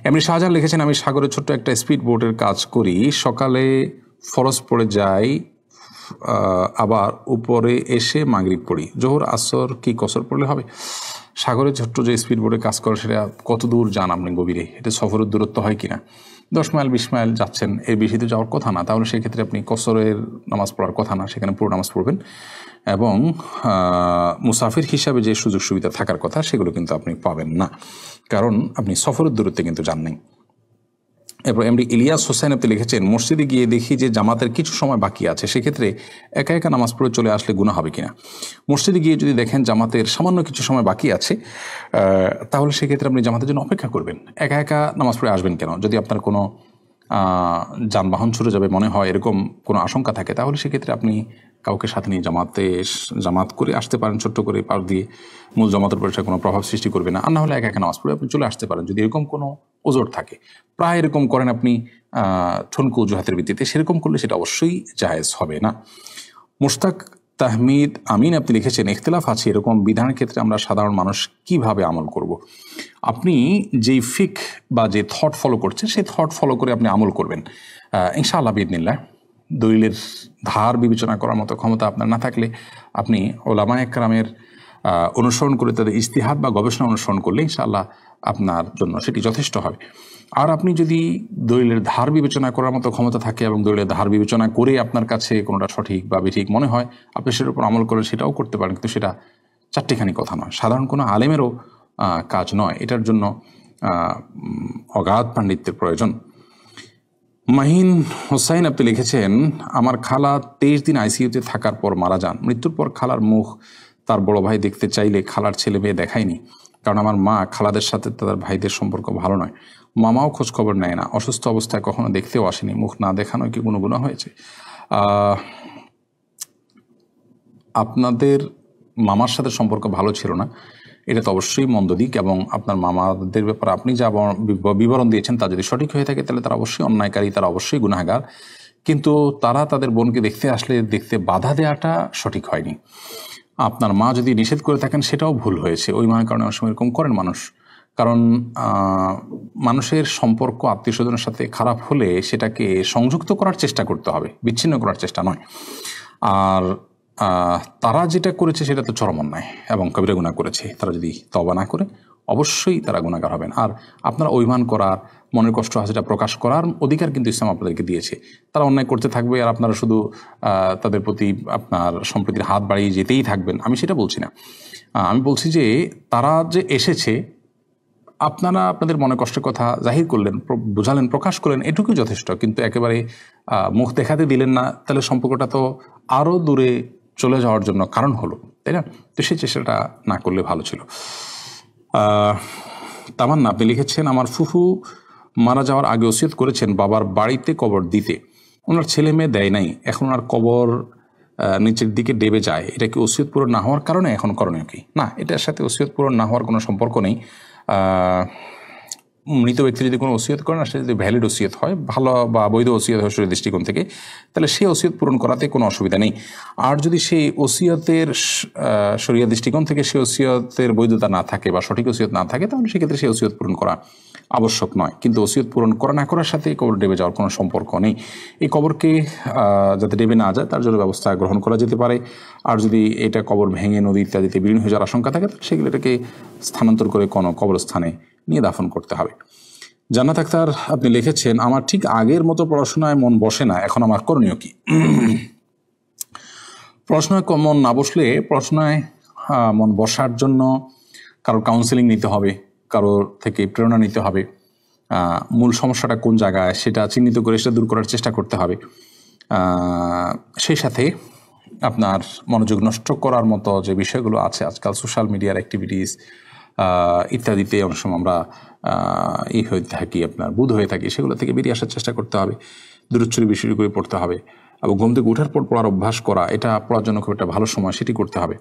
এমনি শাহজাহান লিখেছেন, আমি সাগরে ছোট্ট একটা স্পিড বোটের কাজ করি, সকালে ফরজ পড়ে যাই, আবার উপরে এসে মাগরিব পড়ি, জোহর আসর কি কসর পড়লে হবে? সাগরে ছোট্ট যে স্পিড বোটে কাজ করে সেটা কত দূর যান আপনি গভীরে, এটা সফরের দূরত্ব হয় কিনা? 10 মাইল 20 মাইল যাচ্ছেন, এর বেশি তো যাওয়ার কথা না, তাহলে সেক্ষেত্রে আপনি কসরের নামাজ পড়ার কথা না, সেখানে পুরো নামাজ পড়বেন এবং মুসাফির হিসাবে যে সুযোগ সুবিধা থাকার কথা সেগুলো কিন্তু আপনি পাবেন না, কারণ আপনি সফরের দূরত্বে কিন্তু যান নাই। এরপর এমডি ইলিয়াস হোসেন আপনি লিখেছেন, মসজিদে গিয়ে দেখি যে জামাতের কিছু সময় বাকি আছে, সেক্ষেত্রে একা একা নামাজ পড়ে চলে আসলে গুনাহ হবে কিনা? মসজিদে গিয়ে যদি দেখেন জামাতের সামান্য কিছু সময় বাকি আছে, তাহলে সেক্ষেত্রে আপনি জামাতের জন্য অপেক্ষা করবেন, একা একা নামাজ পড়ে আসবেন কেন? যদি আপনার কোনো যানবাহন ছুটে যাবে মনে হয়, এরকম কোনো আশঙ্কা থাকে, তাহলে সেক্ষেত্রে আপনি কাউকে সাথে নিয়ে জামাত করে আসতে পারেন, ছোট্ট করে পার দিয়ে, মূল জামাতের উপর কোনো প্রভাব সৃষ্টি করবে না। আর না হলে একা একা নামাজ পড়ে আপনি চলে আসতে পারেন, যদি এরকম কোনো ওজোর থাকে। প্রায় এরকম করেন আপনি ঠুনকো অজুহাতের ভিত্তিতে, সেরকম করলে সেটা অবশ্যই জায়েজ হবে না। মুশতাক তাহমিদ আমিন আপনি লিখেছেন, ইখতিলাফ আছে এরকম বিধানের ক্ষেত্রে আমরা সাধারণ মানুষ কিভাবে আমল করব? আপনি যেই ফিক বা যে থট ফলো করছেন সেই থট ফলো করে আপনি আমল করবেন ইনশাআল্লাহ বিইذনিল্লাহ। দলিলের ধার বিবেচনা করার মতো ক্ষমতা আপনার না থাকলে আপনি ওলামায়ে কেরামের অনুসরণ করে তাদের ইজতিহাদ বা গবেষণা অনুসরণ করলে ইনশাআল্লাহ আপনার জন্য সেটি যথেষ্ট হবে। আর আপনি যদি দলিলের ধার বিবেচনা করার মতো ক্ষমতা থাকে এবং দলিলের ধার বিবেচনা করে আপনার কাছে কোনোটা সঠিক বা বেঠিক মনে হয়, আপনি সেটার উপর আমল করে সেটাও করতে পারেন, কিন্তু সেটা চারটিখানি কথা নয়, সাধারণ কোনো আলেমেরও কাজ নয়, এটার জন্য অগাধ পাণ্ডিত্যের প্রয়োজন। মাহিন হোসাইন আপনি লিখেছেন, আমার খালা 23 দিন আইসিইউতে থাকার পর মারা যান। মৃত্যুর পর খালার মুখ তার বড় ভাই দেখতে চাইলে খালার ছেলে মেয়ে দেখায়নি, কারণ আমার মা খালাদের সাথে তাদের ভাইদের সম্পর্ক ভালো নয়। মামাও খোঁজ খবর নেয় না, অসুস্থ অবস্থায় কখনো দেখতেও আসেনি। মুখ না দেখানো কি কোনো গুনাহ হয়েছে? আপনাদের মামার সাথে সম্পর্ক ভালো ছিল না, এটা তো অবশ্যই মন্দ দিক, এবং আপনার মামাদের ব্যাপারে আপনি যা বিবরণ দিয়েছেন তা যদি সঠিক হয়ে থাকে তাহলে তারা অবশ্যই অন্যায়কারী, তারা অবশ্যই গুনাহগার। কিন্তু তারা তাদের বোনকে দেখতে আসলে দেখতে বাধা দেওয়াটা সঠিক হয়নি। আপনার মা যদি নিষেধ করে থাকেন সেটাও ভুল হয়েছে, ওই মায়ের কারণে অনেক সময় এরকম করেন মানুষ। কারণ মানুষের সম্পর্ক আত্মীয় স্বজনের সাথে খারাপ হলে সেটাকে সংযুক্ত করার চেষ্টা করতে হবে, বিচ্ছিন্ন করার চেষ্টা নয়। আর তারা যেটা করেছে সেটা তো চরম অন্যায় এবং কবিরা গুনাহ করেছে, তারা যদি তওবা না করে অবশ্যই তারা গুনাহগার হবেন। আর আপনারা অভিমান করার, মনের কষ্ট আছে সেটা প্রকাশ করার অধিকার কিন্তু ইসলাম আপনাদেরকে দিয়েছে। তারা অন্যায় করতে থাকবে আর আপনারা শুধু তাদের প্রতি আপনার সম্প্রীতির হাত বাড়িয়ে যেতেই থাকবেন, আমি সেটা বলছি না। আমি বলছি যে তারা যে এসেছে, আপনারা আপনাদের মনে কষ্টের কথা জাহির করলেন, বোঝালেন, প্রকাশ করলেন, এটুকুই যথেষ্ট। কিন্তু একেবারে মুখ দেখাতে দিলেন না, তাহলে সম্পর্কটা তো আরও দূরে চলে যাওয়ার জন্য কারণ হলো, তাই না? তো সেই চেষ্টাটা না করলে ভালো ছিল। তামান্না আপনি লিখেছেন, আমার ফুফু মারা যাওয়ার আগে ওসিয়ত করেছেন বাবার বাড়িতে কবর দিতে, ওনার ছেলে মেয়ে দেয় নাই, এখন ওনার কবর নিচের দিকে ডেবে যায়, এটা কি ওসিয়ত পূরণ না হওয়ার কারণে এখন করণীয় কি? না, এটার সাথে ওসিয়ত পূরণ না হওয়ার কোনো সম্পর্ক নেই। মৃত ব্যক্তি যদি কোনো ওসিয়ত করেন, সেটা যদি ভ্যালিড ওসিয়ত হয়, ভালো বা বৈধ ওসিয়ত হয় শরীয়তের দৃষ্টিকোণ থেকে, তাহলে সেই ওসিয়ত পূরণ করাতে কোনো অসুবিধা নেই। আর যদি সেই ওসিয়তের শরীয়তের দৃষ্টিকোণ থেকে সেই ওসিয়তের বৈধতা না থাকে বা সঠিক ওসিয়ত না থাকে, তাহলে সেক্ষেত্রে সেই ওসিয়ত পূরণ করা আবশ্যক নয়। কিন্তু ওসিয়ত পূরণ করা না করার সাথে কবর ডেবে যাওয়ার কোনো সম্পর্ক নেই। এই কবরকে যাতে ডেবে না যায় তার জন্য ব্যবস্থা গ্রহণ করা যেতে পারে। আর যদি এটা কবর ভেঙে নদী ইত্যাদিতে বিলীন হয়ে যাওয়ার আশঙ্কা থাকে, সেগুলো এটাকে স্থানান্তর করে কোনো কবরস্থানে নিয়ে দাফন করতে হবে। জান্নাত আক্তার আপনি লিখেছেন, আমার ঠিক আগের মতো পড়াশোনায় মন বসে না, এখন আমার করণীয় কি? পড়াশোনায় মন না বসলে পড়াশোনায় মন বসার জন্য কারোর কাউন্সেলিং নিতে হবে, কারোর থেকে প্রেরণা নিতে হবে, মূল সমস্যাটা কোন জায়গায় সেটা চিহ্নিত করে সেটা দূর করার চেষ্টা করতে হবে। সেই সাথে আপনার মনোযোগ নষ্ট করার মতো যে বিষয়গুলো আছে আজকাল সোশ্যাল মিডিয়ার অ্যাক্টিভিটিস ইত্যাদিতে অনেক সময় আমরা হয়ে থাকি, আপনার বুধ হয়ে থাকি, সেগুলো থেকে বেরিয়ে আসার চেষ্টা করতে হবে। দূরচ্ছরি বিষয় করে পড়তে হবে এবং ঘুম থেকে ওঠার পর পড়ার অভ্যাস করা, এটা পড়ার জন্য খুব একটা ভালো সময়, সেটি করতে হবে।